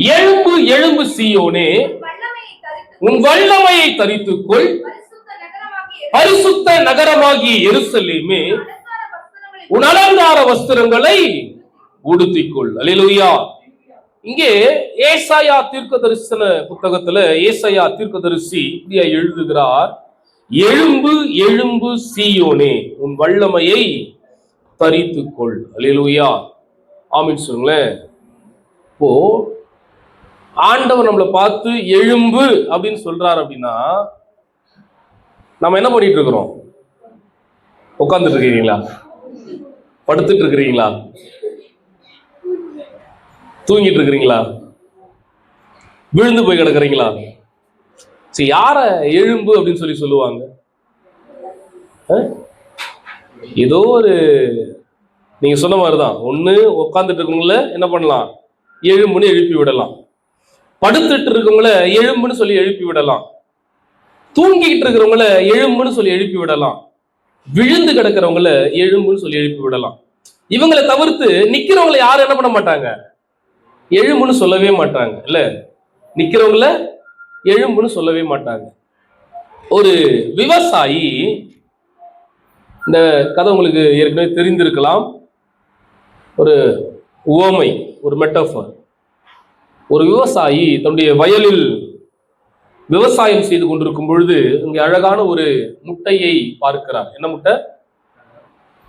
எழும்பு எழும்பு சீயோனே, உன் வல்லமையை தரித்துக்கொள். பரிசுத்த நகரமாகிய எருசலேமே, உன் அலங்கார வஸ்திரங்களை உடுத்திக்கொள். அல்லேலூயா. இங்கே ஏசாயா தீர்க்கதரிசன புத்தகத்துல ஏசாயா தீர்க்கதரிசி இப்படியா எழுதுகிறார்: எழும்பு எழும்பு சீயோனே, உன் வல்லமையை தரித்துக்கொள். அல்லேலூயா. ஆமீன் சொல்லுங்களேன். இப்போ ஆண்டவர் நம்மளை பார்த்து எழும்பு அப்படின்னு சொல்றாரு அப்படின்னா நம்ம என்ன பண்ணிட்டு இருக்கிறோம்? உட்கார்ந்துட்டு இருக்கிறீங்களா? படுத்துட்டு இருக்கிறீங்களா? தூங்கிட்டு இருக்கிறீங்களா? விழுந்து போய் கிடக்குறீங்களா? சரி, யார எழும்பு அப்படின்னு சொல்லுவாங்க? ஏதோ ஒரு நீங்க சொன்ன மாதிரிதான், ஒண்ணு உட்கார்ந்துட்டு இருக்கவங்கள என்ன பண்ணலாம்? எழும்புன்னு எழுப்பி விடலாம். படுத்துட்டு இருக்கவங்கள எழும்புன்னு சொல்லி எழுப்பி விடலாம். தூங்கிட்டு இருக்கிறவங்கள எழும்புன்னு சொல்லி எழுப்பி விடலாம். விழுந்து கிடக்கிறவங்கள எழும்புன்னு சொல்லி எழுப்பி விடலாம். இவங்களை தவிர்த்து நிக்கிறவங்களை யாரும் என்ன பண்ண மாட்டாங்க? எழும்புன்னு சொல்லவே மாட்டாங்க. இல்ல, நிக்கிறவங்கள எழும்புன்னு சொல்லவே மாட்டாங்க. ஒரு விவசாயி, இந்த கதை உங்களுக்கு ஏற்கனவே தெரிந்திருக்கலாம், ஒரு உவமை, ஒரு மெட்டாஃபர். ஒரு விவசாயி தன்னுடைய வயலில் விவசாயம் செய்து கொண்டிருக்கும் பொழுது இங்கே அழகான ஒரு முட்டையை பார்க்கிறார். என்ன முட்டை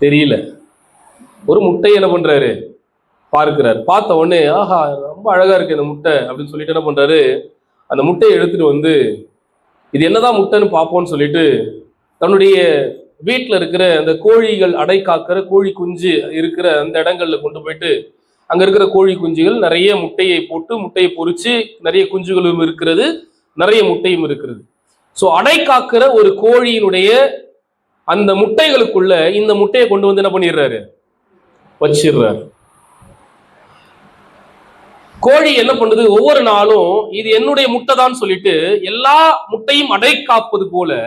தெரியல, ஒரு முட்டையை என்ன பண்றாரு? பார்க்கிறார். பார்த்த உடனே, ஆஹா, ரொம்ப அழகா இருக்கு இந்த முட்டை அப்படின்னு சொல்லிட்டு என்ன பண்றாரு? அந்த முட்டையை எடுத்துட்டு வந்து, இது என்னதான் முட்டைன்னு பார்ப்போம்னு சொல்லிட்டு தன்னுடைய வீட்டில் இருக்கிற அந்த கோழிகள் அடை காக்கிற கோழி குஞ்சு இருக்கிற அந்த இடங்கள்ல கொண்டு போயிட்டு, அங்க இருக்கிற கோழி குஞ்சுகள் நிறைய முட்டையை போட்டு முட்டையை பொறிச்சு நிறைய குஞ்சுகளும் இருக்கிறது, நிறைய முட்டையும் இருக்கிறது. ஸோ அடை காக்கிற ஒரு கோழியினுடைய அந்த முட்டைகளுக்குள்ள இந்த முட்டையை கொண்டு வந்து என்ன பண்ணிடுறாரு? வச்சிடுறாரு. கோழி என்ன பண்ணுது? ஒவ்வொரு நாளும் இது என்னுடைய முட்டை தான் சொல்லிட்டு எல்லா முட்டையும் அடை காப்பது போல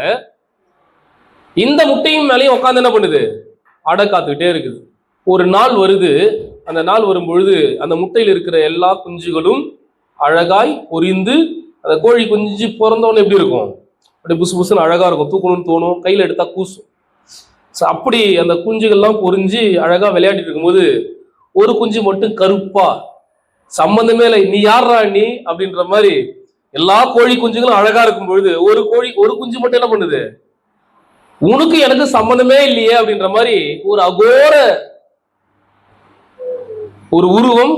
இந்த முட்டையும் மேலேயும் உட்காந்து என்ன பண்ணுது? அடை காத்துக்கிட்டே இருக்குது. ஒரு நாள் வருது. அந்த நாள் வரும் பொழுது அந்த முட்டையில் இருக்கிற எல்லா குஞ்சுகளும் அழகாய் பொரிந்து, அந்த கோழி குஞ்சு பிறந்தவொன்னு எப்படி இருக்கும்? அப்படியே புசு புசுன்னு அழகா இருக்கும், தூக்கணும்னு தோணும், கையில எடுத்தா கூசும். ஸோ அப்படி அந்த குஞ்சுகள்லாம் பொரிஞ்சு அழகா விளையாடிட்டு இருக்கும்போது ஒரு குஞ்சு மட்டும் கருப்பா, சம்பந்தமே இல்லை, நீ யாரா நீ அப்படின்ற மாதிரி எல்லா கோழி குஞ்சுகளும் அழகா இருக்கும் பொழுது ஒரு குஞ்சு மட்டும் என்ன பண்ணுது? உனக்கு எனக்கு சம்பந்தமே இல்லையே அப்படின்ற மாதிரி ஒரு அகோர ஒரு உருவம்,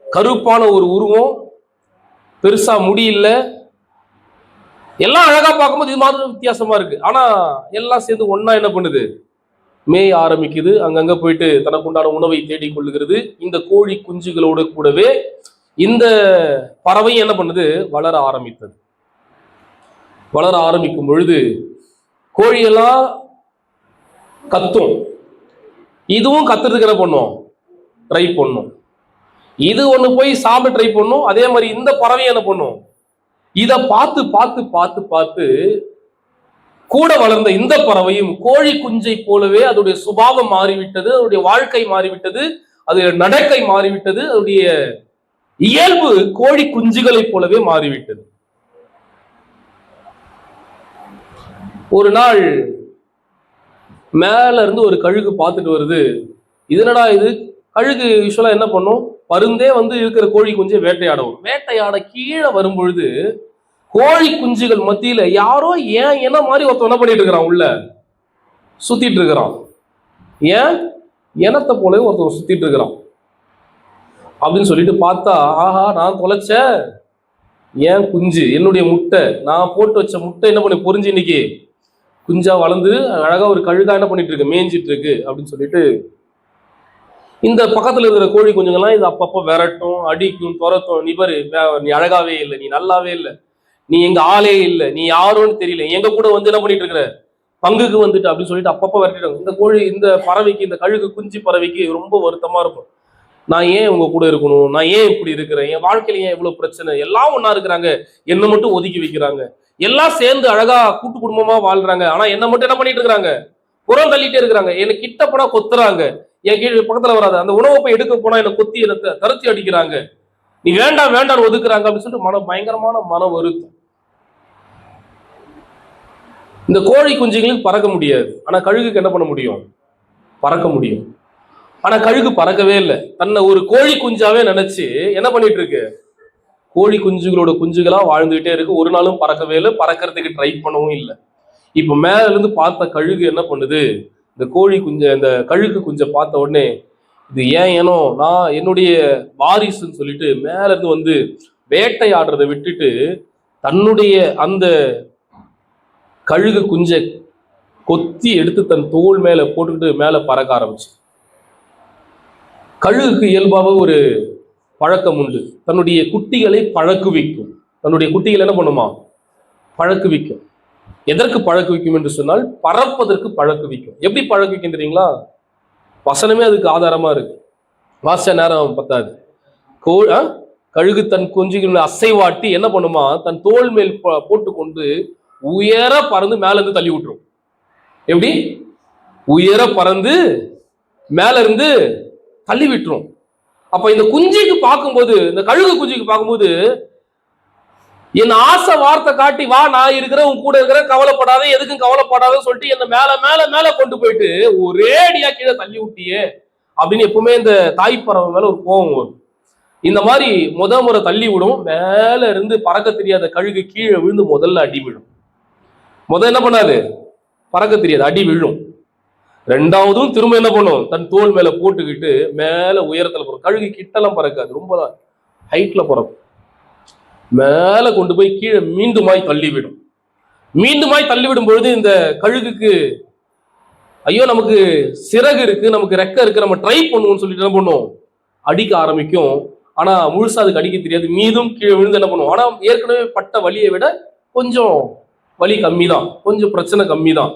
கருப்பான ஒரு உருவம், பெருசா முடியல, எல்லாம் அழகா பார்க்கும்போது இது மாதிரி வித்தியாசமா இருக்கு. ஆனா எல்லாம் சேர்ந்து ஒன்னா என்ன பண்ணுது? மேய ஆரம்பிக்குது. அங்கங்க போயிட்டு தனக்கு உண்டான உணவை தேடிக் கொள்ளுகிறது. இந்த கோழி குஞ்சுகளோடு கூடவே இந்த பறவை என்ன பண்ணுது? வளர ஆரம்பித்தது. வளர ஆரம்பிக்கும் பொழுது கோழியெல்லாம் கத்தும், இதுவும் கத்துறதுக்கு என்ன பண்ணும்? ட்ரை பண்ணும். இது ஒண்ணு போய் சாப்பிட ட்ரை பண்ணும். அதே மாதிரி இந்த பறவை என்ன பண்ணும்? இத பார்த்து பார்த்து பார்த்து பார்த்து கூட வளர்ந்த இந்த பறவையும் கோழி குஞ்சை போலவே அதோடைய சுபாவம் மாறிவிட்டது, அதோடைய வாழ்க்கை மாறிவிட்டது, அது நடக்கை மாறிவிட்டது, அதோடைய இயல்பு கோழி குஞ்சுகளை போலவே மாறிவிட்டது. ஒரு நாள் மேல இருந்து ஒரு கழுகு பார்த்துட்டு வருது. இதனடா இது? கழுகு யூஸ்வலா என்ன பண்ணும்? பருந்தே வந்து இருக்கிற கோழி குஞ்சை வேட்டையாடும். வேட்டையாட கீழே வரும் பொழுது கோழி குஞ்சுகள் மத்தியில யாரோ ஏன் என்ன மாதிரி ஒருத்தன் என்ன பண்ணிட்டு இருக்கிறான்? உள்ள சுத்திட்டு இருக்கிறான். ஏன் எனத்தை போலவே ஒருத்தன் சுத்திட்டு இருக்கிறான் அப்படின்னு சொல்லிட்டு பார்த்தா, ஆஹா, நான் தொலைச்ச ஏன் குஞ்சு, என்னுடைய முட்டை, நான் போட்டு வச்ச முட்டை என்ன பண்ணி பொறிஞ்சு இன்னைக்கு குஞ்சா வளர்ந்து அழகா ஒரு கழுகா என்ன பண்ணிட்டு இருக்கு? மேய்ஞ்சிட்டு இருக்கு அப்படின்னு சொல்லிட்டு இந்த பக்கத்துல இருக்கிற கோழி குஞ்சுங்கெல்லாம் இது அப்பப்போ விரட்டும், அடிக்கும், துரத்தும். நீ பாரு, நீ அழகாவே இல்லை, நீ நல்லாவே இல்லை, நீ எங்க ஆளே இல்லை, நீ யாரோன்னு தெரியல, எங்க கூட வந்து என்ன பண்ணிட்டு இருக்கிற? பங்குக்கு வந்துட்டு அப்படின்னு சொல்லிட்டு அப்பப்போ விரட்டிடுவாங்க. இந்த கோழி, இந்த பறவைக்கு, இந்த கழுகு குஞ்சு பறவைக்கு ரொம்ப வருத்தமா இருக்கும். நான் ஏன் உங்க கூட இருக்கணும்? நான் ஏன் இப்படி இருக்கிறேன்? என் வாழ்க்கையில ஏன் இவ்வளவு பிரச்சனை? எல்லாம் ஒன்னா இருக்கிறாங்க, என்னை மட்டும் ஒதுக்கி வைக்கிறாங்க. எல்லாம் சேர்ந்து அழகா கூட்டு குடும்பமா வாழ்றாங்க, ஆனா என்ன மட்டும் என்ன பண்ணிட்டு இருக்கிறாங்க? புறம் தள்ளிட்டே இருக்கிறாங்க. எனக்கு கிட்ட போனா கொத்துறாங்க, என் கீழே பக்கத்துல வராது. அந்த உணவை போய் எடுக்க போனா என்ன கொத்தி, எனக்கு தரத்தி அடிக்கிறாங்க. நீ வேண்டாம் வேண்டாம் ஒதுக்குறாங்க அப்படின்னு சொல்லிட்டு பயங்கரமான மன வருத்தம். இந்த கோழி குஞ்சுகளுக்கு பறக்க முடியாது, ஆனா கழுகுக்கு என்ன பண்ண முடியும்? பறக்க முடியும். ஆனா கழுகு பறக்கவே இல்லை. தன்னை ஒரு கோழி குஞ்சாவே நினைச்சு என்ன பண்ணிட்டு இருக்கு? கோழி குஞ்சுகளோட குஞ்சுகளா வாழ்ந்துகிட்டே இருக்கு. ஒரு நாளும் பறக்கவே இல்லை, பறக்கிறதுக்கு ட்ரை பண்ணவும் இல்லை. இப்ப மேல இருந்து பார்த்த கழுகு என்ன பண்ணுது? இந்த கோழி இந்த கழுகு குஞ்சை பார்த்த உடனே, இது ஏனோ நான் என்னுடைய வாரிசுன்னு சொல்லிட்டு மேல இருந்து வந்து வேட்டையாடுறதை விட்டுட்டு தன்னுடைய அந்த கழுகு குஞ்சை கொத்தி எடுத்து தன் தோல் மேல போட்டுக்கிட்டு மேல பறக்க ஆரம்பிச்சு. கழுகுக்கு இயல்பாக ஒரு பழக்கம் உண்டு, தன்னுடைய குட்டிகளை பழக்குவிக்கும். தன்னுடைய குட்டிகள் என்ன பண்ணுமா? பழக்குவிக்கும். எதற்கு பழக்குவிக்கும் என்று சொன்னால் பறப்பதற்கு பழக்குவிக்கும். எப்படி பழக்குவிக்கும் தெரியுங்களா? வசனமே அதுக்கு ஆதாரமா இருக்கு. வாச நேரம் பத்தாது. கழுகு தன் குஞ்சுகளை அசைவாட்டி என்ன பண்ணுமா? தன் தோல் மேல் போட்டுக்கொண்டு உயர பறந்து மேல இருந்து தள்ளி விட்டுரும். எப்படி? உயர பறந்து மேல இருந்து தள்ளி விட்டுரும். அப்ப இந்த குஞ்சுக்கு பார்க்கும்போது, இந்த கழுகு குஞ்சுக்கு பார்க்கும்போது, என் ஆசை வார்த்தை காட்டி வா, நான் இருக்கிறேன், உன் கூட இருக்கிறேன், கவலைப்படாத, எதுக்கும் கவலைப்படாதன்னு சொல்லிட்டு என்ன மேல மேல மேல கொண்டு போயிட்டு ஒரே அடியா கீழே தள்ளி விட்டியே அப்படின்னு எப்பவுமே இந்த தாய்ப்பறவை மேல ஒரு கோபம் வரும். இந்த மாதிரி முறை தள்ளி விடும். மேல இருந்து பறக்க தெரியாத கழுகு கீழே விழுந்து முதல்ல அடி விழும். என்ன பண்ணாது? பறக்க தெரியாது, அடி விழும். ரெண்டாவதும் திரும்ப என்ன பண்ணும்? தன் தோல் மேல போட்டுக்கிட்டு மேல உயரத்துல பறக்கும். கழுகு கிட்டெல்லாம் பறக்காது, ரொம்ப ஹைட்ல பறக்கும். மேல கொண்டு போய் கீழே மீண்டுமாய் தள்ளிவிடும். மீண்டுமாய் தள்ளிவிடும் பொழுது இந்த கழுகுக்கு ஐயோ நமக்கு சிறகு இருக்கு, நமக்கு ரெக்க இருக்கு, நம்ம ட்ரை பண்ணுவோம்னு சொல்லிட்டு என்ன பண்ணும்? அடிக்க ஆரம்பிக்கும். ஆனா முழுசா அதுக்கு அடிக்க தெரியாது. மீதும் கீழே விழுந்து என்ன பண்ணும்? ஆனா ஏற்கனவே பட்ட வலியை விட கொஞ்சம் வலி கம்மி தான், கொஞ்சம் பிரச்சனை கம்மி தான்.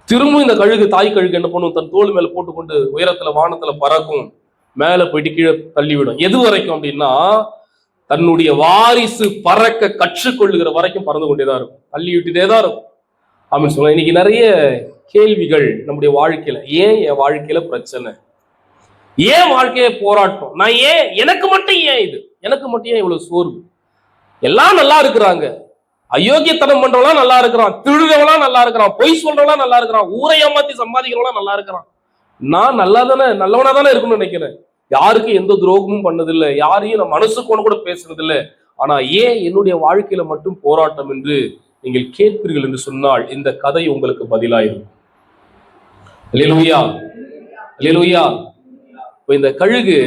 திரும்ப இந்த கழுகு, தாய் கழுகு என்ன பண்ணும்? தன் தோல் மேல போட்டுக்கொண்டு உயரத்துல வானத்துல பறக்கும். மேல போயிட்டு கீழே தள்ளிவிடும். எது வரைக்கும் அப்படின்னா, தன்னுடைய வாரிசு பறக்க கற்றுக்கொள்ளுகிற வரைக்கும் பறந்து கொண்டேதான் இருக்கும், தள்ளி விட்டுட்டே தான் இருக்கும் அப்படின்னு சொல்லுவாங்க. இன்னைக்கு நிறைய கேள்விகள் நம்முடைய வாழ்க்கையில. ஏன் என் வாழ்க்கையில பிரச்சனை? ஏன் வாழ்க்கைய போராட்டம்? நான் ஏன், எனக்கு மட்டும் ஏன் இது, எனக்கு மட்டும் ஏன் இவ்வளவு சோர்வு? எல்லாம் நல்லா இருக்கிறாங்க, அயோக்கியத்தனம் பண்றவெல்லாம் நல்லா இருக்கிறான், திருடுறவெல்லாம் நல்லா இருக்கிறான், பொய் சொல்றவெல்லாம் நல்லா இருக்கிறான், ஊரை ஏமாத்தி சம்பாதிக்கிறவெல்லாம் நல்லா இருக்கிறான். நான் நல்லா தானே, நல்லவனா தானே இருக்குன்னு நினைக்கிறேன். யாருக்கும் எந்த துரோகமும் பண்ணதில்லை, யாரையும் நான் மனசுக்கு கூட பேசுறதில்லை. ஆனா ஏன் என்னுடைய வாழ்க்கையில மட்டும் போராட்டம் என்று நீங்கள் கேட்பீர்கள் என்று சொன்னால் இந்த கதை உங்களுக்கு பதிலாயிருக்கும். அல்லேலூயா, அல்லேலூயா. இந்த கழுகு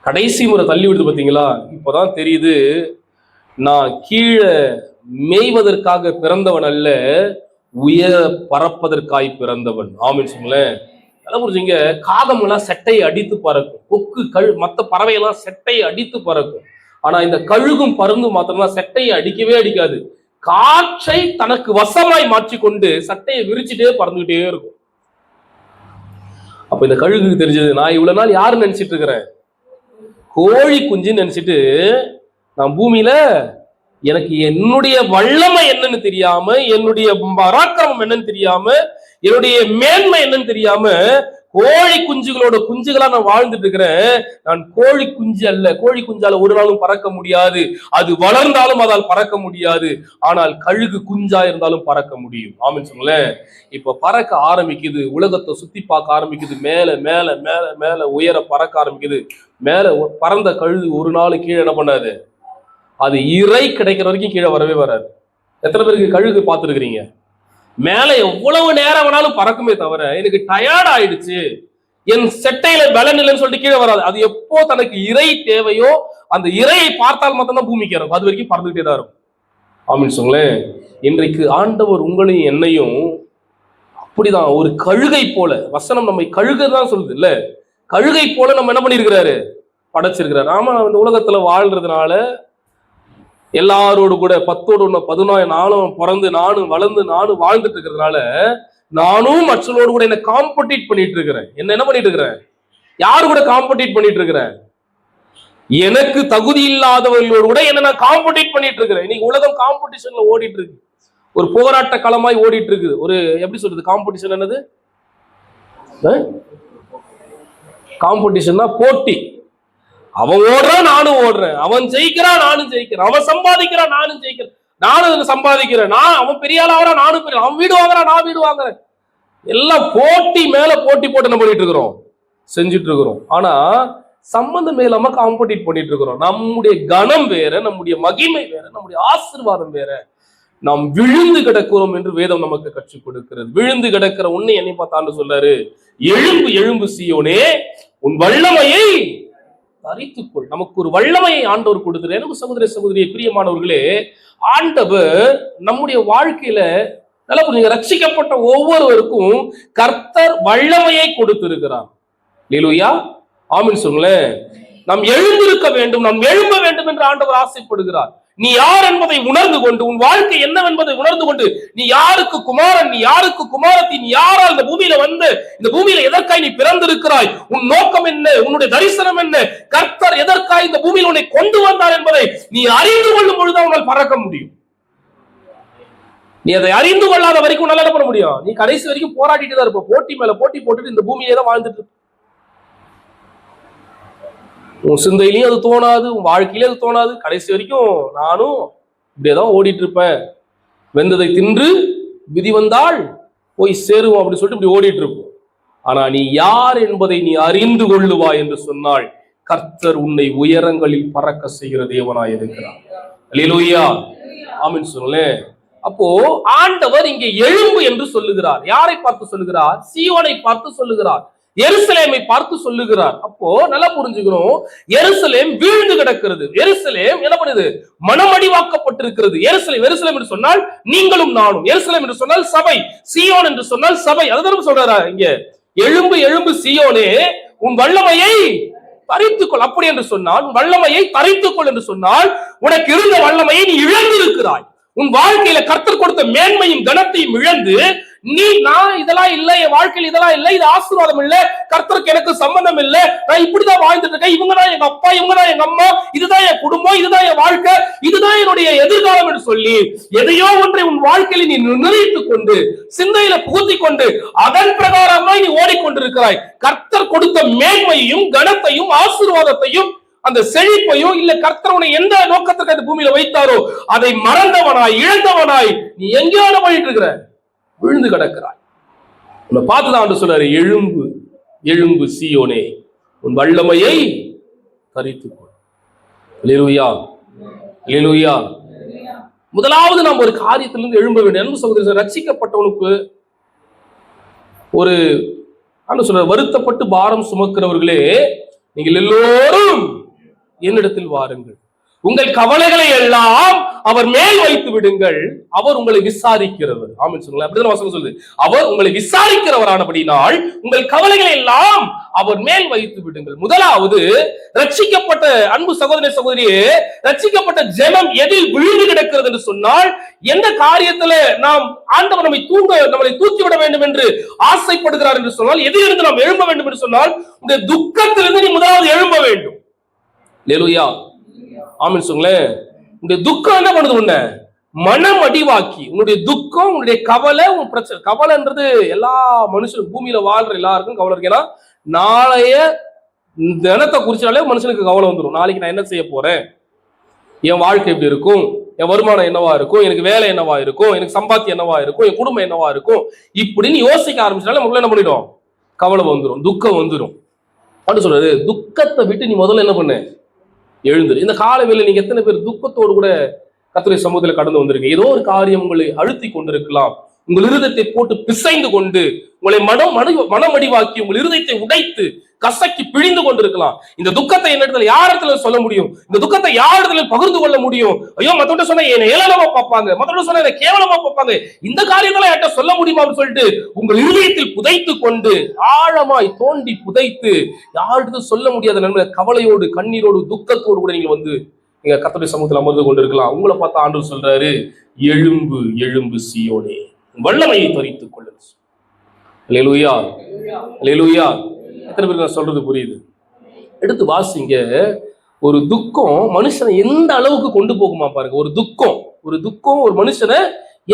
கடைசி முறை தள்ளி விடுது பாத்தீங்களா? இப்பதான் தெரியுது, நான் கீழே மேய்வதற்காக பிறந்தவன் அல்ல, உயர பறப்பதற்காய் பிறந்தவன். ஆமென் சொல்லுங்களேன். நல்லா புரிஞ்சுங்க. காகம் எல்லாம் செட்டையை அடித்து பறக்கும், கொக்கு மற்ற பறவையெல்லாம் செட்டையை அடித்து பறக்கும். ஆனா இந்த கழுகும் பருந்து மாத்திரம்தான் செட்டையை அடிக்கவே அடிக்காது. காற்றை தனக்கு வசமாய் மாற்றிக்கொண்டு சட்டையை விரிச்சுட்டே பறந்துகிட்டே இருக்கும். அப்ப இந்த கழுகுக்கு தெரிஞ்சது, நான் இவ்வளவு நாள் யாரு நினைச்சிட்டு இருக்கிறேன்? கோழி குஞ்சுன்னு நினைச்சிட்டு நான் பூமியில எனக்கு என்னுடைய வல்லமை என்னன்னு தெரியாம, என்னுடைய பராக்கிரமம் என்னன்னு தெரியாம, என்னுடைய மேன்மை என்னன்னு தெரியாம கோழி குஞ்சுகளோட குஞ்சுகளா நான் வாழ்ந்துட்டு இருக்கிறேன். நான் கோழி குஞ்சு அல்ல. கோழி குஞ்சால ஒரு நாளும் பறக்க முடியாது, அது வளர்ந்தாலும் அதால் பறக்க முடியாது. ஆனால் கழுகு குஞ்சா இருந்தாலும் பறக்க முடியும். ஆமென் சொல்லுங்களேன். இப்ப பறக்க ஆரம்பிக்குது, உலகத்தை சுத்தி பார்க்க ஆரம்பிக்குது, மேல மேல மேல மேல உயர பறக்க ஆரம்பிக்குது. மேல பறந்த கழுகு ஒரு நாள் கீழே என்ன பண்ணாது? அது இறை கிடைக்கிற வரைக்கும் கீழே வரவே வராது. எத்தனை பேருக்கு கழுகு பார்த்துருக்கிறீங்க? மேல எவ்வளவு நேரம் வேணாலும் பறக்குமே தவிர, எனக்கு டயர்ட் ஆயிடுச்சு, என் செட்டையில பலன் இல்லைன்னு சொல்லிட்டு கீழே வராது. அது எப்போ தனக்கு இறை தேவையோ அந்த இறையை பார்த்தால் மட்டும்தான் பூமிக்கு இறங்கும். அது வரைக்கும் பறந்துகிட்டே தான் இருக்கும். ஆமென் சொல்லுங்களேன். இன்றைக்கு ஆண்டவர் உங்களையும் என்னையும் அப்படிதான் ஒரு கழுகை போல, வசனம் நம்மை கழுகை தான் சொல்லுது இல்ல, கழுகை போல நம்ம என்ன பண்ணிருக்கிறாரு? படைச்சிருக்கிறாரு. ஆமா, இந்த உலகத்துல வாழ்றதுனால எல்லாரோடு கூட 10 11 நானும் பிறந்து நானும் வளர்ந்து நானும் வாழ்ந்துட்டு இருக்கிறதுனால நானும் மற்றவரோடு கூட என்ன காம்படிட் பண்ணிட்டு இருக்கிறேன். என்ன பண்ணிட்டு இருக்கிறேன்? யாரு கூட காம்படிட் பண்ணிட்டு இருக்கிறேன்? எனக்கு தகுதி இல்லாதவர்களோடு கூட என்ன நான் காம்படிட் பண்ணிட்டு இருக்கிறேன். இன்னைக்கு உலகம் காம்படிஷன்ல ஓடிட்டு இருக்கு, ஒரு போராட்ட களமாய் ஓடிட்டு இருக்கு. ஒரு எப்படி சொல்றது, காம்படிஷன் என்னது? காம்படிஷன்னா போட்டி. அவன் ஓடுறான், நானும் ஓடுறேன். அவன் ஜெயிக்கிறான், நானும் ஜெயிக்கிறேன். அவன் சம்பாதிக்கிறான், நானும் ஜெயிக்கிறேன். நானும் சம்பாதிக்கிறேன். அவன் பெரிய ஆளாகிறான், நானும் பெரிய. அவன் வீடு வாங்குறான், நான் வீடு வாங்குறேன். எல்லாம் போட்டி மேல போட்டி போட்டு என்ன பண்ணிட்டு இருக்கிறோம், செஞ்சுட்டு இருக்கிறோம். ஆனா சம்பந்தம் இல்லாம காம்படிட் பண்ணிட்டு இருக்கிறோம். நம்முடைய கணம் வேற, நம்முடைய மகிமை வேற, நம்முடைய ஆசீர்வாதம் வேற. நாம் விழுந்து கிடக்கிறோம் என்று வேதம் நமக்கு கற்றுக் கொடுக்கிறது. விழுந்து கிடக்கிற உன்னை என்னை பார்த்தான்னு சொல்றாரு, எழும்பு எழும்பு சீயோனே, உன் வல்லமையை தரித்துக்கொள். நமக்கு ஒரு வல்லமையை ஆண்டவர் கொடுத்துரு. எனக்கு சகோதர சகோதரியை பிரியமானவர்களே, ஆண்டவர் நம்முடைய வாழ்க்கையில நல்லா புரியுங்க, ரட்சிக்கப்பட்ட ஒவ்வொருவருக்கும் கர்த்தர் வல்லமையை கொடுத்திருக்கிறார். அல்லேலூயா, ஆமென் சொல்லுங்களேன். நாம் எழுந்திருக்க வேண்டும், நாம் எழும்ப வேண்டும் என்று ஆண்டவர் ஆசைப்படுகிறார். நீ யார் என்பதை உணர்ந்து கொண்டு, உன் வாழ்க்கை என்னவென்பதை உணர்ந்து கொண்டு, நீ யாருக்கு குமாரன், நீ யாருக்கு குமாரத்தி, நீ யாரால் இந்த பூமியில வந்து, இந்த பூமியில எதற்காய் நீ பிறந்திருக்கிறாய், உன் நோக்கம் என்ன, உன்னுடைய தரிசனம் என்ன, கர்த்தர் எதற்காய் இந்த பூமியில் உன்னை கொண்டு வந்தார் என்பதை நீ அறிந்து கொள்ளும் பொழுது உன்னால் பறக்க முடியும். நீ அதை அறிந்து கொள்ளாத வரைக்கும் நல்லா பண்ண முடியும். நீ கடைசி வரைக்கும் போராடிட்டு தான் இருப்ப. போட்டி மேல போட்டி போட்டுட்டு இந்த பூமியிலே தான் வாழ்ந்துட்டு. உன் சிந்தையிலையும் அது தோணாது, உன் வாழ்க்கையிலே அது தோணாது. கடைசி வரைக்கும் நானும் இப்படியேதான் ஓடிட்டு இருப்பேன். வெந்ததை தின்று விதி வந்தால் போய் சேருவோம் அப்படின்னு சொல்லிட்டு இப்படி ஓடிட்டு இருப்போம். ஆனா நீ யார் என்பதை நீ அறிந்து கொள்ளுவா என்று சொன்னால் கர்த்தர் உன்னை உயரங்களில் பறக்க செய்கிற தேவனாய் இருக்கிறார். அல்லேலூயா, ஆமென் சொல்லுங்களேன். அப்போ ஆண்டவர் இங்கே எழும்பு என்று சொல்லுகிறார். யாரை பார்த்து சொல்லுகிறார்? சீயோனை பார்த்து சொல்லுகிறார், எருசலேமை பார்த்து சொல்லுகிறார். அப்போ நல்லா புரிஞ்சுக்கணும், எருசலேம் வீழ்ந்து கிடக்கிறது. எருசலேம் என்ன பண்ணுது? மனமடிவாக்கப்பட்டிருக்கிறது. எருசலேம் என்று சொன்னால் நீங்களும் நானும். எருசலேம் என்று சொன்னால் சபை, சீயோன் என்று சொன்னால் சபை. அதுதான் சொல்றாரா இங்க, எழும்பு எழும்பு சீயோனே, உன் வல்லமையை தரித்துக்கொள். அப்படி என்று சொன்னால் வல்லமையை தரித்துக்கொள் என்று சொன்னால் உனக்கு இருந்த வல்லமையை நீ இழந்து இருக்கிறாய். உன் வாழ்க்கையில கர்த்தர் கொடுத்த மேன்மையும் கனத்தையும் இழந்து நான் இதெல்லாம் இல்ல, என் வாழ்க்கையில் இதெல்லாம் இல்ல, இது ஆசீர்வாதம் இல்ல, கர்த்தருக்கு எனக்கு சம்பந்தம் இல்ல, நான் இப்படிதான் வாழ்ந்துட்டு இருக்கேன், இவங்க தான் எங்க அப்பா, இவங்க தான் எங்க அம்மா, இதுதான் என் குடும்பம், இதுதான் என் வாழ்க்கை, இதுதான் என்னுடைய எதிர்காலம் என்று சொல்லி எதையோ ஒன்றை உன் வாழ்க்கையில் நீ நிர்ணயித்துக் கொண்டு சிந்தையில புகுத்திக் கொண்டு அதன் பிரகாரமாய் நீ ஓடிக்கொண்டிருக்கிறாய். கர்த்தர் கொடுத்த மேன்மையையும் கனத்தையும் ஆசீர்வாதத்தையும் அந்த செழிப்பையும் இல்ல, கர்த்தர் எந்த நோக்கத்துக்கு அந்த பூமியில வைத்தாரோ அதை மறந்தவனாய் இழந்தவனாய் நீ எங்கேயான போயிட்டு இருக்கிற, விழுந்து கிடக்கிறாய். உன்னை பார்த்துதான் ஆண்டு சொல்றாரு, எழும்பு எழும்பு சீயோனே, உன் வல்லமையை தரித்துக்கொள். அல்லேலூயா, அல்லேலூயா. முதலாவது நாம் ஒரு காரியத்திலிருந்து எழும்ப வேண்டும். அன்பு சகோதரர், ரட்சிக்கப்பட்டவனுக்கு ஒரு ஆண்டு சொல்ற, வருத்தப்பட்டு பாரம் சுமக்கிறவர்களே, நீங்கள் எல்லோரும் என்னிடத்தில் வாருங்கள், உங்கள் கவலைகளை எல்லாம் அவர் மேல் வைத்து விடுங்கள், அவர் உங்களை விசாரிக்கிறவர். ஆமென் சொல்லுங்க. அப்படிதான் வசனம் சொல்லுது, அவர் உங்களை விசாரிக்கிறவரானபடினால் உங்கள் கவலைகளை எல்லாம் அவர் மேல் வைத்து விடுங்கள். முதலாவது, ரட்சிக்கப்பட்ட அன்பு சகோதர சகோதரியே, ரட்சிக்கப்பட்ட ஜனம் எதில் விழுந்து கிடக்கிறது என்று சொன்னால், எந்த காரியத்துல நாம் ஆண்டவர் நம்மளை தூக்கிவிட வேண்டும் என்று ஆசைப்படுகிறார் என்று சொன்னால், எதிலிருந்து நாம் எழும்ப வேண்டும் என்று சொன்னால், இந்த துக்கத்திலிருந்து நீ முதலாவது எழும்ப வேண்டும். அல்லேலூயா, ஆமென் சொல்லுங்களேன். உன்னுடைய துக்கம் என்ன பண்ணுது? உன்னை மனம் அடிவாக்கி, உன்னுடைய துக்கம், உன்னுடைய கவலை, உன் பிரச்சனை. கவலைன்றது எல்லா மனுஷனும், பூமியில வாழ்ற எல்லாருக்கும் கவலை இருக்கு. ஏன்னா நாளைய தினத்தை குறிச்சாலே மனுஷனுக்கு கவலை வந்துடும். நாளைக்கு நான் என்ன செய்ய போறேன், என் வாழ்க்கை எப்படி இருக்கும், என் வருமானம் என்னவா இருக்கும், எனக்கு வேலை என்னவா இருக்கும், எனக்கு சம்பாத்தியம் என்னவா இருக்கும், என் குடும்பம் என்னவா இருக்கும், இப்படின்னு யோசிக்க ஆரம்பிச்சாலே நமக்குள்ள என்ன பண்ணிடும், கவலை வந்துடும், துக்கம் வந்துடும். அப்படின்னு சொல்றது, துக்கத்தை விட்டு நீ முதல்ல என்ன பண்ணு, எழுந்துரு. இந்த காலவேளையில நீங்க எத்தனை பேர் துக்கத்தோடு கூட கர்த்தருடைய சமூகத்தில் கடந்து வந்திருக்கீங்க? ஏதோ ஒரு காரியம் உங்களை அழுத்தி கொண்டிருக்கலாம், உங்கள் இருதயத்தை போட்டு பிசைந்து கொண்டு உங்களை மனமடிவாக்கி உங்கள் இருதயத்தை உடைத்து கசக்கி பிழிந்து கொண்டிருக்கலாம். இந்த துக்கத்தை என்னிடத்துல யார் இடத்துல சொல்ல முடியும்? இந்த துக்கத்தை யார் இடத்துல பகிர்ந்து கொள்ள முடியும்? ஐயோ, மத்தவங்க சொன்னா என்னை ஏளனமா பார்ப்பாங்க, மத்தவங்க சொன்னா என்னை கேவலமா பார்ப்பாங்க, இந்த காரியங்களை யார்ட்ட சொல்ல முடியுமா அப்படின்னு சொல்லிட்டு உங்கள் இருதயத்தில் புதைத்து கொண்டு, ஆழமாய் தோண்டி புதைத்து யார்கிட்ட சொல்ல முடியாத நன்மை கவலையோடு கண்ணீரோடு துக்கத்தோடு கூட நீங்க வந்து நீங்க கர்த்தருடைய சமூகத்தில் அமர்ந்து கொண்டிருக்கலாம். உங்களை பார்த்து ஆண்டவர் சொல்றாரு, எழும்பு எழும்பு சீயோனே, வல்லமையை தரித்துக் கொள்ளுங்கள். அல்லேலூயா, அல்லேலூயா. எத்தனை பேருக்கு நான் சொல்றது புரியுது? எடுத்து வாசிங்க. ஒரு துக்கம் மனுஷனை எந்த அளவுக்கு கொண்டு போகுமா பாருங்க. ஒரு துக்கம் ஒரு மனுஷனை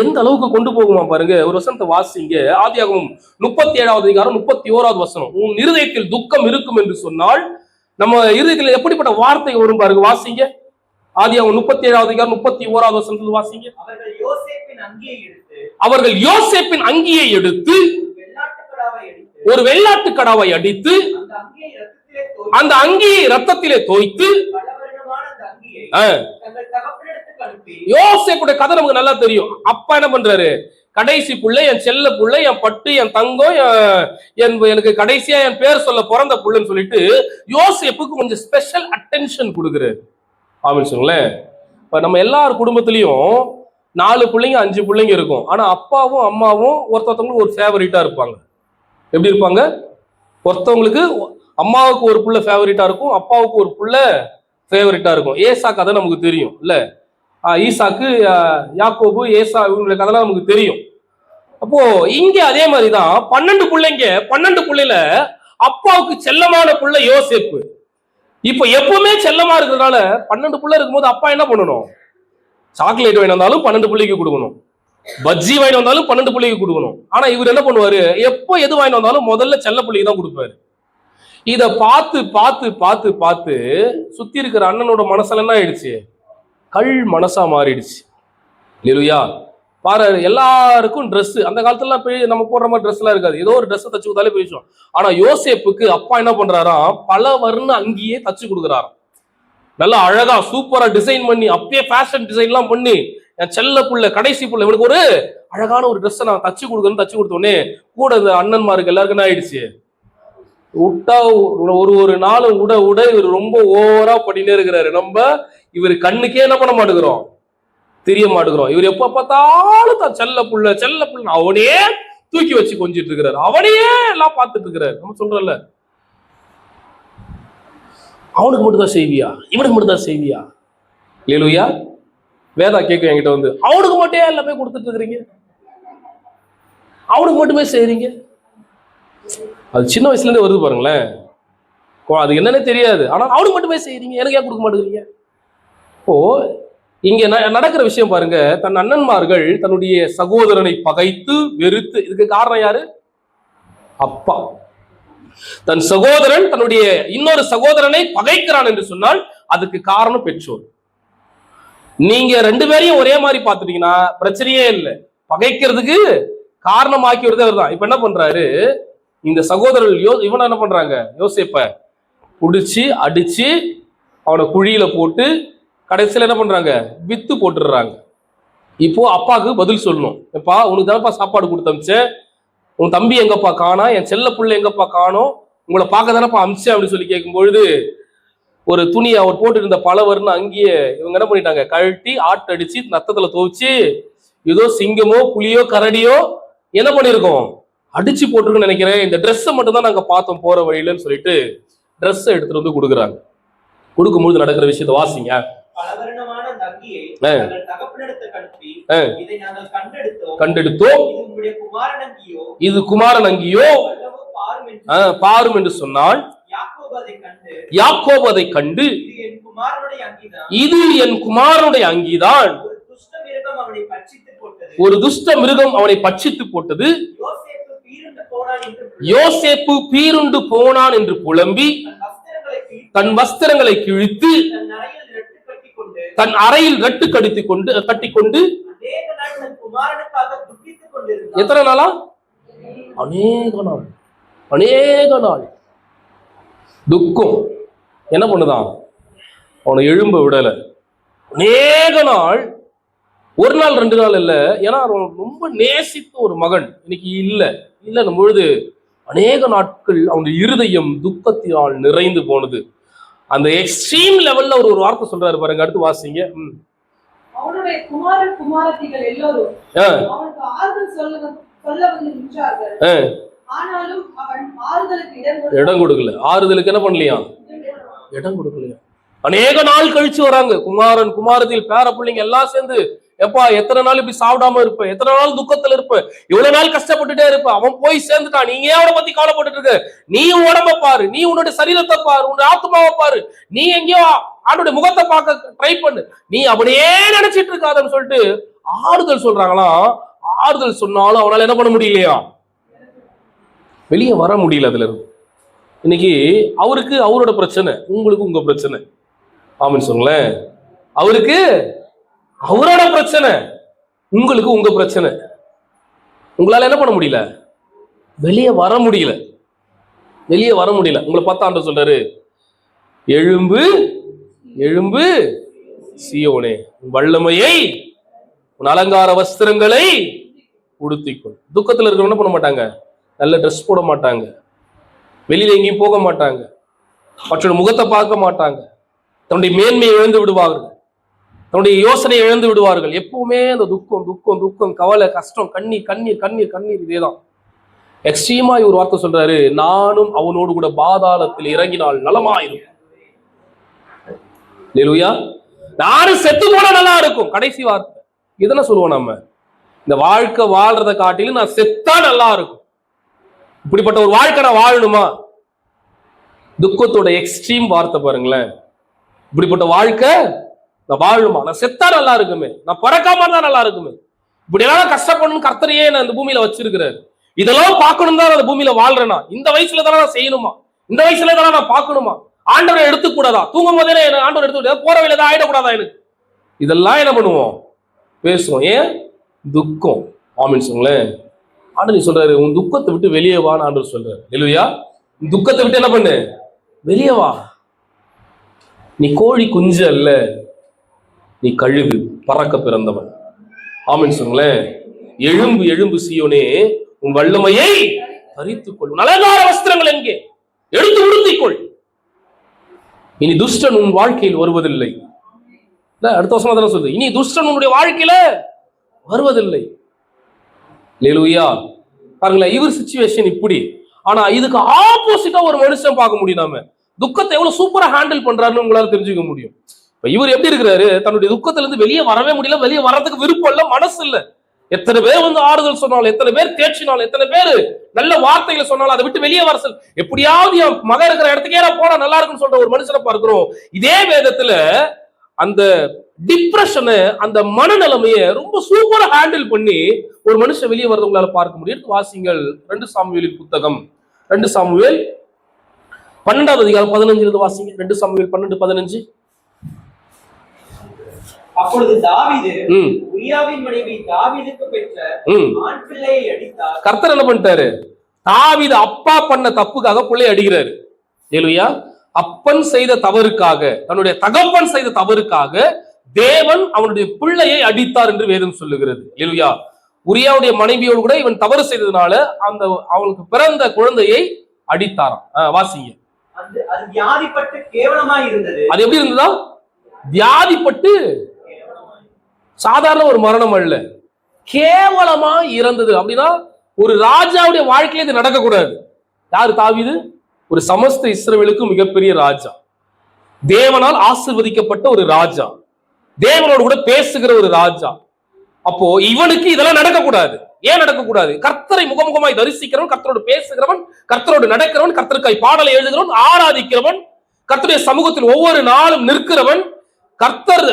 எந்த அளவுக்கு கொண்டு போகுமா பாருங்க. ஒரு வசனத்தை வாசிங்க. ஆதியாகமம் 37வது அதிகாரம் 31வது வசனம். உன் இருதயத்தில் துக்கம் இருக்கும் என்று சொன்னால் நம்ம இருதயத்துல எப்படிப்பட்ட வார்த்தை வரும் பாருங்க, வாசிங்க. ஆதியாகமம் 37வது அதிகாரம் 31வது வசனத்துல வாசிங்க. அவர்கள் யோசேப்பின் அங்கியை எடுத்து ஒரு வெள்ளாட்டு கடாவை அடித்து அந்த அங்கியை ரத்தத்திலே தோய்த்து, யோசேப்புடைய கதை நமக்கு நல்லா தெரியும். அப்பா என்ன பண்றாரு, கடைசி புள்ளை, என் செல்ல புள்ளை, என் பட்டு, என் தங்கம், எனக்கு கடைசியா என் பேர் சொல்ல பிறந்த புள்ளைன்னு சொல்லிட்டு யோசேப்புக்கு கொஞ்சம் ஸ்பெஷல் அட்டென்ஷன் கொடுக்குறாரு. ஆமாம் சொல்லுங்களேன். இப்ப நம்ம எல்லார் குடும்பத்திலையும் 4 பிள்ளைங்க 5 பிள்ளைங்க இருக்கும். ஆனா அப்பாவும் அம்மாவும் ஒருத்தவங்களுக்கு ஒரு ஃபேவரட்டா இருப்பாங்க. எப்படி இருப்பாங்க? ஒருத்தவங்களுக்கு அம்மாவுக்கு ஒரு புள்ள ஃபேவரட்டா இருக்கும், அப்பாவுக்கு ஒரு புள்ள ஃபேவரட்டா இருக்கும். ஏசா கதை நமக்கு தெரியும் இல்ல, ஈசாக்கு, யாக்கோபு, ஏசா, இவங்களுடைய கதைலாம் நமக்கு தெரியும். அப்போ இங்க அதே மாதிரிதான் 12 பிள்ளைங்க. 12 பிள்ளைல அப்பாவுக்கு செல்லமான புள்ள யோசேப்பு. இப்ப எப்பவுமே செல்லமா இருக்கிறதுனால 12 பிள்ளை இருக்கும்போது அப்பா என்ன பண்ணணும், சாக்லேட் வாங்கி வந்தாலும் 12 பிள்ளைக்கு கொடுக்கணும், பஜ்ஜி வாங்கி வந்தாலும் 12 பிள்ளைக்கு கொடுக்கணும். ஆனா இவர் என்ன பண்ணுவாரு, எப்போ எது வாங்கி வந்தாலும் முதல்ல செல்ல பிள்ளைக்கு தான் கொடுப்பாரு. இத பார்த்து பார்த்து பார்த்து பார்த்து சுத்தி இருக்கிற அண்ணனோட மனசுல என்ன ஆயிடுச்சு, கல் மனசா மாறிடுச்சு. இல்லையா? பாரு, எல்லாருக்கும் ட்ரெஸ் அந்த காலத்துல போய் நம்ம போடுற மாதிரி ட்ரெஸ் எல்லாம் இருக்காது, ஏதோ ஒரு ட்ரெஸ் தச்சு கொடுத்தாலே போயிடுச்சோம். ஆனா யோசேப்புக்கு அப்பா என்ன பண்றாராம், பல வர்ண அங்கேயே தச்சு கொடுக்குறாராம். நல்லா அழகா சூப்பரா டிசைன் பண்ணி, அப்பயே ஃபேஷன் டிசைன் எல்லாம் பண்ணி, என் செல்ல புள்ள கடைசி புள்ள இவனுக்கு ஒரு அழகான ஒரு ட்ரெஸ் நான் தச்சு கொடுக்கணும்னு தச்சு கொடுத்தோடனே கூட இந்த அண்ணன்மாருக்கு எல்லாருக்கும் என்ன ஆயிடுச்சு, விட்டா ஒரு நாள் உட உட இவர் ரொம்ப ஓவரா பண்ணினே இருக்கிறாரு. நம்ம இவர் கண்ணுக்கே என்ன பண்ண மாட்டேங்கிறோம், தெரிய மாட்டேங்கிறோம். இவர் எப்ப பார்த்தாலும் தான் செல்ல புள்ள அவனே தூக்கி வச்சு கொஞ்சிட்டு இருக்கிறாரு, அவனையே எல்லாம் பார்த்துட்டு இருக்கிறாரு. நம்ம சொல்றோம்ல, அவனுக்கு மட்டும் தான் செய்வியா, இவனுக்கு மட்டும் தான் செய்வியா. இல்லையா? வேதா கேட்க என்கிட்ட வந்து, அவனுக்கு மட்டும் எல்லாமே கொடுத்துட்டு இருக்கிறீங்க, அவனுக்கு மட்டுமே செய்றீங்க. அது சின்ன வயசுல இருந்தே வருது பாருங்களேன். அது என்னன்னே தெரியாது, ஆனா அவனுக்கு மட்டுமே செய்றீங்க, எனக்கு ஏன் கொடுக்க மாட்டேங்கிறீங்க. இப்போ இங்க நடக்கிற விஷயம் பாருங்க, தன் அண்ணன்மார்கள் தன்னுடைய சகோதரனை பகைத்து வெறுத்து, இதுக்கு காரணம் யாரு, அப்பா. தன் சகோதரன் தன்னுடைய இன்னொரு சகோதரனை பகைக்கிறான் என்று சொன்னால் அதுக்கு காரணம் பெற்றோர். நீங்க 2 பேரையும் ஒரே மாதிரி பார்த்துட்டீங்கன்னா பிரச்சனையே இல்லை, பகைக்கிறதுக்கு காரணமாக்கி வருது தான். இப்ப என்ன பண்றாரு, இந்த சகோதரர்கள் இவனை என்ன பண்றாங்க, யோசேப்ப புடிச்சு அடிச்சு அவனை குழியில போட்டு கடைசியில் என்ன பண்றாங்க, வித்து போட்டுடுறாங்க. இப்போ அப்பாவுக்கு பதில் சொல்லணும். எப்பா, உனக்கு தானப்பா சாப்பாடு கொடுத்தமிச்சேன், உன் தம்பி எங்கப்பா காணா, என் செல்ல புள்ள எங்கப்பா காணோம், உங்களை பார்க்க தானப்பா அமிச்சேன் அப்படின்னு சொல்லி கேட்கும் பொழுது ஒரு துணியை அவர் போட்டு இருந்த பலவர்னு அங்கேயே இவங்க என்ன பண்ணிட்டாங்க, கழட்டி ஆட்டு அடிச்சு நத்தத்துல துவச்சு ஏதோ சிங்கமோ புலியோ கரடியோ என்ன பண்ணிருக்கோம் அடிச்சு போட்டிருக்குன்னு நினைக்கிறேன், இந்த ட்ரெஸ்ஸை மட்டும் தான் நாங்க பார்த்தோம் போற வழியிலன்னு சொல்லிட்டு ட்ரெஸ்ஸை எடுத்துட்டு வந்து கொடுக்குறாங்க. கொடுக்கும்போது நடக்கிற விஷயத்த வாசிங்க. கண்டெடுத்தோம், இது குமாரன் அங்கியோ பாரும் என்று சொன்னால், யாக்கோபு அதை கண்டு இது என் குமாரனுடைய அங்கிதான், ஒரு துஷ்ட மிருகம் அவனை பட்சித்து போட்டது, யோசேப்பு பீருண்டு போனான் என்று புலம்பி தன் வஸ்திரங்களை கிழித்து தன் அறையில் ரட்டு கட்டிக்கொண்டு எத்தனை நாளா, அநேக நாள் துக்கம் என்ன பண்ணுதான், அவனை எழும்ப விடல. அநேக நாள், ஒரு நாள் 2 நாள் இல்ல, ஏன்னா அவன் ரொம்ப நேசித்த ஒரு மகன் இன்னைக்கு இல்லைன்னும் பொழுது அநேக நாட்கள் அவனுடைய இருதயம் துக்கத்தினால் நிறைந்து போனது. அந்த எக்ஸ்ட்ரீம் லெவல்ல ஒரு வார்த்தை சொல்றாரு பாருங்க, அடுத்து வாசிங்க. அவனுடைய குமாரன் குமாரத்திகள் எல்லோரும் அவனுக்கு ஆறுதல் சொல்ல வந்து நின்றார்கள். ஆனாலும் அவன் ஆறுதலுக்கு இடம் கொடுக்கல. ஆறுதலுக்கு என்ன பண்ணலையா, இடம் கொடுக்கலையா. அநேக நாள் கழிச்சு வராங்க, குமாரன் குமாரத்தில் பேர பிள்ளைங்க எல்லாம் சேர்ந்து, எப்பா எத்தனை நாள் இப்படி சாப்பிடாம இருப்ப, எத்தனை நாள் துக்கத்துல இருப்ப, இவ்வளவு நாள் கஷ்டப்பட்டுட்டே இருப்ப, அவன் போய் சேர்ந்துட்டான், நீங்க ஏன் அவனை பத்தி கவலைப்பட்டு இருக்க, நீ உடம்ப பாரு, நீ உன்னுடைய சரீரத்தை பாரு, உன்னுடைய ஆத்மாவை பாரு, நீ எங்கேயோ அவனுடைய முகத்தை பார்க்க ட்ரை பண்ணு, நீ அப்படியே நினைச்சிட்டு இருக்காதுன்னு சொல்லிட்டு ஆறுதல் சொல்றாங்களாம். ஆறுதல் சொன்னாலும் அவனால என்ன பண்ண முடியலையா, வெளியே வர முடியல அதுல இருந்து. இன்னைக்கு அவருக்கு அவரோட பிரச்சனை, உங்களுக்கு உங்க பிரச்சனை. ஆமென் சொல்லுங்களேன். அவருக்கு அவரோட பிரச்சனை, உங்களுக்கு உங்க பிரச்சனை. உங்களால என்ன பண்ண முடியல? வெளியே வர முடியல. வெளியே வர முடியல. உங்களை பார்த்தா ஆண்டவர் சொல்றாரு, எழும்பு எழும்பு சீயோனே, உன் வல்லமையை உன் அலங்கார வஸ்திரங்களை உடுத்திக்கொள். துக்கத்துல இருக்கிறவங்க என்ன பண்ண மாட்டாங்க? நல்ல ட்ரெஸ் போட மாட்டாங்க, வெளியில எங்கேயும் போக மாட்டாங்க, மற்றொரு முகத்தை பார்க்க மாட்டாங்க, தன்னுடைய மேன்மையை இழந்து விடுவார்கள், தன்னுடைய யோசனையை இழந்து விடுவார்கள். எப்பவுமே அந்த துக்கம் துக்கம் துக்கம், கவலை, கஷ்டம், கண்ணீர் கண்ணீர் கண்ணீர் கண்ணீர், இதேதான். எக்ஸ்ட்ரீமா ஒரு வார்த்தை சொல்றாரு, நானும் அவனோடு கூட பாதாளத்தில் இறங்கினால் நலமாயிருக்கும். அல்லேலூயா. நானும் செத்து போனா நல்லா இருக்கும். கடைசி வார்த்தை இதென்ன சொல்லுவோம் நம்ம? இந்த வாழ்க்கை வாழ்றதை காட்டிலும் நான் செத்தா நல்லா இருக்கும். இப்படிப்பட்ட ஒரு வாழ்க்கை நான் வாழணுமா? துக்கத்தோட எக்ஸ்ட்ரீம் வார்த்தை பாருங்களேன். இப்படிப்பட்ட வாழ்க்கை நான் வாழணுமா? நான் செத்தா நல்லா இருக்குமே, நான் பிறக்காம தான் நல்லா இருக்குமே. இப்படி எல்லாம் கஷ்டப்படணும் கர்த்தரையே நான் இந்த பூமியில வச்சிருக்கிறாரு. இதெல்லாம் பார்க்கணும் தான் அந்த பூமியில வாழ்றேனா? இந்த வயசுல தானே நான் செய்யணுமா? இந்த வயசுல தானே நான் பார்க்கணுமா? ஆண்டவரை எடுத்துக்கூடாதா? தூங்கும் போதே ஆண்டவரை எடுத்துக்கூடாது, போற வேலை தான் ஆயிடக்கூடாதா எனக்கு? இதெல்லாம் என்ன பண்ணுவோம்? பேசுவோம். ஏன்? துக்கம். ஆமென் சொல்லுங்களேன். ஆண்டவர் சொல்றாரு, உன் துக்கத்தை விட்டு வெளியே வான்னு ஆண்டவர் சொல்றாரு. இல்லையா? துக்கத்தை விட்டு என்ன பண்ணு? வெளியே வா. நீ கோழி குஞ்சு அல்ல, நீ கழுகு, பறக்க பிறந்தவன். ஆமென் சொல்லுங்களேன். எழும்பு எழும்பு சீயோனே, உன் வல்லமையை தரித்துக்கொள், அலங்கார வஸ்திரங்கள் எங்கே? எடுத்து உடுத்திக்கொள். இனி துஷ்டன் உன் வாழ்க்கையில் வருவதில்லை. அடுத்த வருஷமா தானே சொல்லுது, இனி துஷ்டன் உன்னுடைய வாழ்க்கையில வருவதில்லை. அல்லேலூயா. பாருங்களேன், இவர் சிச்சுவேஷன் இப்படி. ஆனா இதுக்கு ஆப்போசிட்டா ஒரு மனுஷன் பார்க்க முடியும். நாம துக்கத்தை எவ்வளவு சூப்பரா ஹேண்டில் பண்றாருன்னு உங்களால தெரிஞ்சுக்க முடியும். இவர் எப்படி இருக்கிறாரு? தன்னுடைய துக்கத்துல இருந்து வெளியே வரவே முடியல, வெளியே வர்றதுக்கு விருப்பம் இல்ல, மனசு இல்ல. எத்தனை பேர் வந்து ஆறுதல் சொன்னாலும், எத்தனை பேர் தேய்ச்சினாலும், எத்தனை பேர் நல்ல வார்த்தைகளை சொன்னாலும் அதை விட்டு வெளியே வர எப்படியாவது என் மகன் இருக்கிற இடத்துக்கே போனா நல்லா இருக்குன்னு சொல்ற ஒரு மனுஷனை பார்க்கிறோம். இதே வேதத்துல அந்த டிப்ரெஷனை, அந்த மனநிலைமைய ரொம்ப சூப்பரா ஹேண்டில் பண்ணி ஒரு மனுஷன் வெளியே வரது உங்களால பார்க்க முடியும். வாசிங்கள் 2 சாமுவேலின் புத்தகம், 2 சாமுவேல் 12வது அதிகாரம் 15 வாசிங்க. 2 சாமுவேல் 12:15. அப்பொழுது தாவீது உரியாவின் மனைவி தாவீதுக்கு பெற்ற ஆண் பிள்ளையை அடித்தார். கர்த்தர் என்ன பண்ணிட்டாரு? தாவீது அப்பா பண்ண தப்புக்காக பிள்ளை அடிக்கிறாரு. ஏலுயா. அப்பன் செய்த தவறுக்காக, தன்னுடைய தகப்பன் செய்த தவறுக்காக தேவன் அவனுடைய பிள்ளையை அடித்தார் என்று வேதம் சொல்லுகிறது. ஏலுயா. உரியாவுடைய மனைவியோடு கூட இவன் தவறு செய்ததுனால அந்த அவனுக்கு பிறந்த குழந்தையை அடித்தாராம். வாசிங்க. அது வியாதிப்பட்டு கேவலமாய் இருந்தது. அது எப்படி இருந்ததா? வியாதிப்பட்டு, சாதாரண ஒரு மரணம் அல்ல, கேவலமா இறந்தது. அப்படின்னா ஒரு ராஜாவுடைய வாழ்க்கையில இது நடக்கக்கூடாது. யாரு? தாவீது. ஒரு சமஸ்த இஸ்ரவேலுக்கு மிகப்பெரிய ராஜா, தேவனால் ஆசீர்வதிக்கப்பட்ட ஒரு ராஜா, தேவனோடு கூட பேசுகிற ஒரு ராஜா. அப்போ இவனுக்கு இதெல்லாம் நடக்கக்கூடாது. ஏன் நடக்கக்கூடாது? கர்த்தரை முகமுகமாய் தரிசிக்கிறவன், கர்த்தரோடு பேசுகிறவன், கர்த்தரோடு நடக்கிறவன், கர்த்தருக்காய் பாடலை எழுதுகிறவன், ஆராதிக்கிறவன், கர்த்தருடைய சமூகத்தில் ஒவ்வொரு நாளும் நிற்கிறவன், கர்த்தர்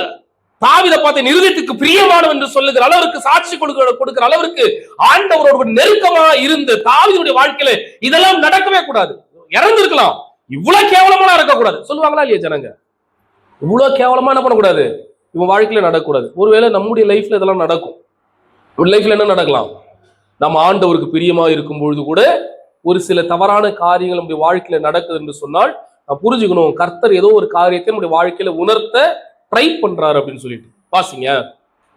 தாவீதை பார்த்து நிருதத்துக்கு பிரியமானவன் என்று சொல்லுகிற அளவிற்கு, சாட்சி கொடுக்கிற அளவிற்கு ஆண்டவரோடு நெருக்கமா இருந்து தாவீதுடைய வாழ்க்கையில இதெல்லாம் நடக்கவே கூடாது. இறந்திருக்கலாம், இவ்வளவு கேவலமா இருக்கக்கூடாது. சொல்லுவாங்களா இல்லையா ஜனங்க? இவ்வளவு கேவலமா என்ன பண்ணக்கூடாது? இவன் வாழ்க்கையில நடக்கக்கூடாது. ஒருவேளை நம்முடைய லைஃப்ல இதெல்லாம் நடக்கும். லைஃப்ல என்ன நடக்கலாம்? நம்ம ஆண்டவருக்கு பிரியமா இருக்கும் பொழுது கூட ஒரு சில தவறான காரியங்கள் நம்முடைய வாழ்க்கையில நடக்குது என்று சொன்னால் நான் புரிஞ்சுக்கணும், கர்த்தர் ஏதோ ஒரு காரியத்தை நம்முடைய வாழ்க்கையில உணர்த்த ட்ரை பண்றாரு அப்படின்னு சொல்லிட்டு. வாசிங்க.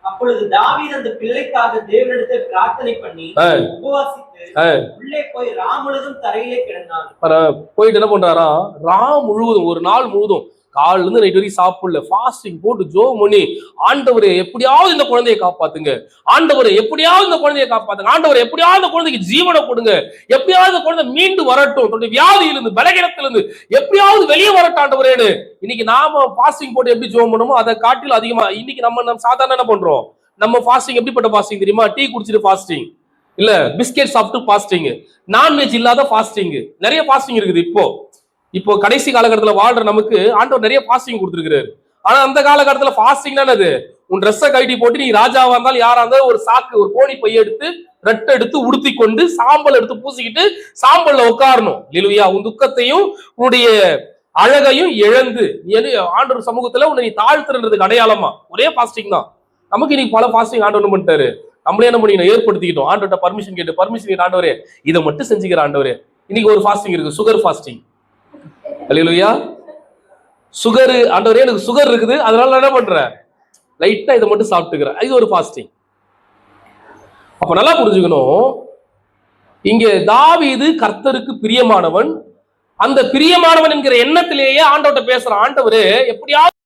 அப்பொழுது தாவீது அந்த பிள்ளைக்காக தேவனிடத்தில் பிரார்த்தனை பண்ணி உபவாசித்து உள்ளே போய் ராம் முழுதும் தரையிலே கிடந்தான். போயிட்டு என்ன பண்றாரா? ராம் முழுவதும், ஒரு நாள் முழுவதும், காலில இருந்து நைட் வரைக்கும் சாப்பிடல, ஃபாஸ்டிங் போட்டு ஜோம் பண்ணி, ஆண்டவரே எப்படியாவது இந்த குழந்தையை காப்பாத்துங்க, ஆண்டவரே எப்படியாவது இந்த குழந்தையை காப்பாத்துங்க, ஆண்டவரே எப்படியாவது இந்த குழந்தைக்கு ஜீவனை கொடுங்க, எப்படியாவது இந்த குழந்தை மீண்டு வரட்டும், தன்னுடைய வியாதியிலிருந்து, பலகீனத்திலிருந்து எப்படியாவது வெளியே வரட்டும் ஆண்டவரேன்னு. இன்னைக்கு நாம ஃபாஸ்டிங் போட்டு எப்படி ஜோம் பண்ணுமோ அதை காட்டிலும் அதிகமா இன்னைக்கு நம்ம சாதாரண என்ன பண்றோம்? நம்ம ஃபாஸ்டிங் எப்படிப்பட்ட ஃபாஸ்டிங் தெரியுமா? டீ குடிச்சிட்டு ஃபாஸ்டிங் இல்ல, பிஸ்கெட் சாப்பிட்டு ஃபாஸ்டிங், நான்வெஜ் இல்லாத ஃபாஸ்டிங், நிறைய ஃபாஸ்டிங் இருக்குது. இப்போ கடைசி காலகட்டத்தில் வாழ்ற நமக்கு ஆண்டவர் நிறைய ஃபாஸ்டிங் கொடுத்துருக்காரு. ஆனா அந்த காலகட்டத்தில் ஃபாஸ்டிங் என்னது? உன் ட்ரெஸ்ஸை கழட்டி போட்டு நீ ராஜாவா இருந்தாலும் யாரா இருந்தாலும் ஒரு சாக்கு ஒரு கோணி பைய எடுத்து ரெட்டை எடுத்து உடுத்தி கொண்டு சாம்பல் எடுத்து பூசிக்கிட்டு சாம்பல்ல உட்காரணும். இல்லையா? உன் துக்கத்தையும் உன்னுடைய அழகையும் இழந்து நீ ஆண்டவர் சமூகத்துல உன்னை நீ தாழ்த்துறதுக்கு அடையாளமா ஒரே ஃபாஸ்டிங் தான். நமக்கு இன்னைக்கு பல ஃபாஸ்டிங் ஆண்டவர் பண்ணிட்டாரு. நம்மளே என்ன பண்ணி ஏற்படுத்திக்கிட்டோம். ஆண்டவர்கிட்ட பர்மிஷன் கேட்டு ஆண்டவரே இதை மட்டும் செஞ்சுக்கிற ஆண்டவரே. இன்னைக்கு ஒரு ஃபாஸ்டிங் இருக்கு, சுகர் ஃபாஸ்டிங். அல்லேலூயா. சுகர் ஆண்டவரே எனக்கு சுகர் இருக்குது, அதனால நான் என்ன பண்றேன், லைட்டா இதை மட்டும் சாப்பிட்டுக்கிறேன். இது ஒரு ஃபாஸ்டிங். அப்ப நல்லா புரிஞ்சுக்கணும், இங்க தாவீது கர்த்தருக்கு பிரியமானவன். அந்த பிரியமானவன் என்கிற எண்ணத்திலேயே ஆண்டவர்கிட்ட பேசுறான். ஆண்டவரே எப்படியாவது